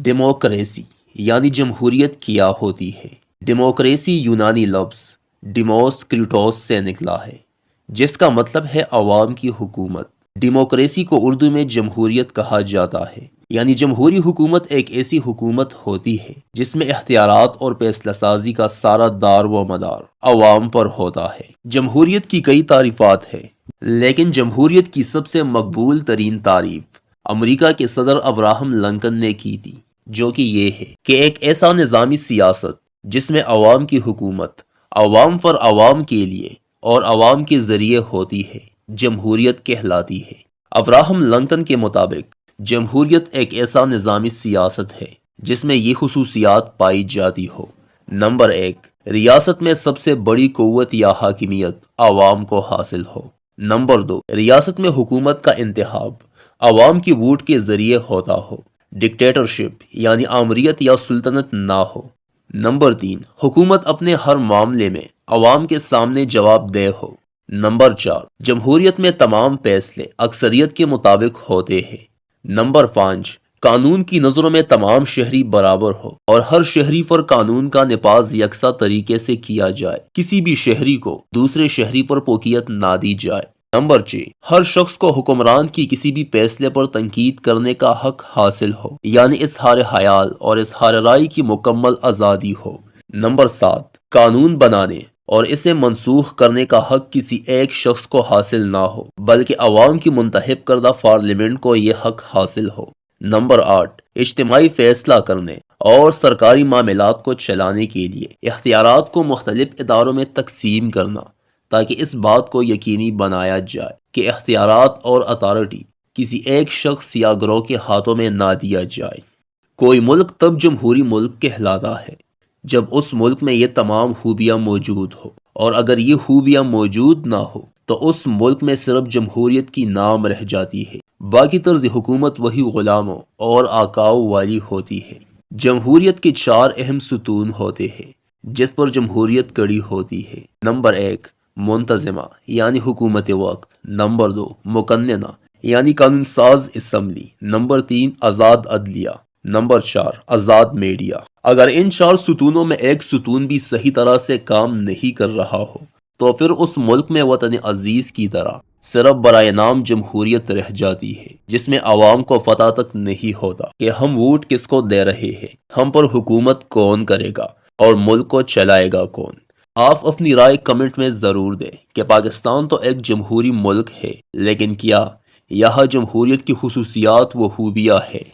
Democracy یعنی جمہوریت کیا ہوتی ہے؟ ڈیموکریسی یونانی لفظ ڈیموس کریٹوس سے نکلا ہے، جس کا مطلب ہے عوام کی حکومت۔ ڈیموکریسی کو اردو میں جمہوریت کہا جاتا ہے، یعنی جمہوری حکومت ایک ایسی حکومت ہوتی ہے جس میں اختیارات اور فیصلہ سازی کا سارا دار و مدار عوام پر ہوتا ہے۔ جمہوریت کی کئی تعریفات ہیں، لیکن جمہوریت کی سب سے مقبول ترین تعریف امریکہ کے صدر ابراہم لنکن نے کی تھی، جو کہ یہ ہے کہ ایک ایسا نظامی سیاست جس میں عوام کی حکومت عوام پر عوام کے لیے اور عوام کے ذریعے ہوتی ہے، جمہوریت کہلاتی ہے۔ ابراہم لنکن کے مطابق جمہوریت ایک ایسا نظامی سیاست ہے جس میں یہ خصوصیات پائی جاتی ہو: نمبر 1، ریاست میں سب سے بڑی قوت یا حاکمیت عوام کو حاصل ہو۔ نمبر 2، ریاست میں حکومت کا انتخاب عوام کی ووٹ کے ذریعے ہوتا ہو، ڈکٹیٹرشپ یعنی آمریت یا سلطنت نہ ہو۔ نمبر 3، حکومت اپنے ہر معاملے میں عوام کے سامنے جواب دہ ہو۔ نمبر 4، جمہوریت میں تمام فیصلے اکثریت کے مطابق ہوتے ہیں۔ نمبر 5، قانون کی نظروں میں تمام شہری برابر ہو اور ہر شہری پر قانون کا نفاذ یکساں طریقے سے کیا جائے، کسی بھی شہری کو دوسرے شہری پر فوقیت نہ دی جائے۔ نمبر 6، ہر شخص کو حکمران کی کسی بھی فیصلے پر تنقید کرنے کا حق حاصل ہو، یعنی اظہار خیال اور اظہار رائے کی مکمل آزادی ہو۔ نمبر 7، قانون بنانے اور اسے منسوخ کرنے کا حق کسی ایک شخص کو حاصل نہ ہو، بلکہ عوام کی منتخب کردہ پارلیمنٹ کو یہ حق حاصل ہو۔ نمبر 8، اجتماعی فیصلہ کرنے اور سرکاری معاملات کو چلانے کے لیے اختیارات کو مختلف اداروں میں تقسیم کرنا، تاکہ اس بات کو یقینی بنایا جائے کہ اختیارات اور اتھارٹی کسی ایک شخص یا گروہ کے ہاتھوں میں نہ دیا جائے۔ کوئی ملک تب جمہوری ملک کہلاتا ہے جب اس ملک میں یہ تمام خوبیاں موجود ہو، اور اگر یہ خوبیاں موجود نہ ہو تو اس ملک میں صرف جمہوریت کی نام رہ جاتی ہے، باقی طرز حکومت وہی غلاموں اور آقاؤں والی ہوتی ہے۔ جمہوریت کے 4 اہم ستون ہوتے ہیں جس پر جمہوریت کڑی ہوتی ہے۔ نمبر 1، منتظمہ یعنی حکومت وقت۔ نمبر 2، مقننہ یعنی قانون ساز اسمبلی۔ نمبر 3، آزاد عدلیہ۔ نمبر 4، آزاد میڈیا۔ اگر ان 4 ستونوں میں ایک ستون بھی صحیح طرح سے کام نہیں کر رہا ہو تو پھر اس ملک میں وطن عزیز کی طرح صرف برائے نام جمہوریت رہ جاتی ہے، جس میں عوام کو پتہ تک نہیں ہوتا کہ ہم ووٹ کس کو دے رہے ہیں، ہم پر حکومت کون کرے گا اور ملک کو چلائے گا کون۔ آپ اپنی رائے کمنٹ میں ضرور دیں کہ پاکستان تو ایک جمہوری ملک ہے، لیکن کیا یہاں جمہوریت کی خصوصیات و خوبیاں ہیں؟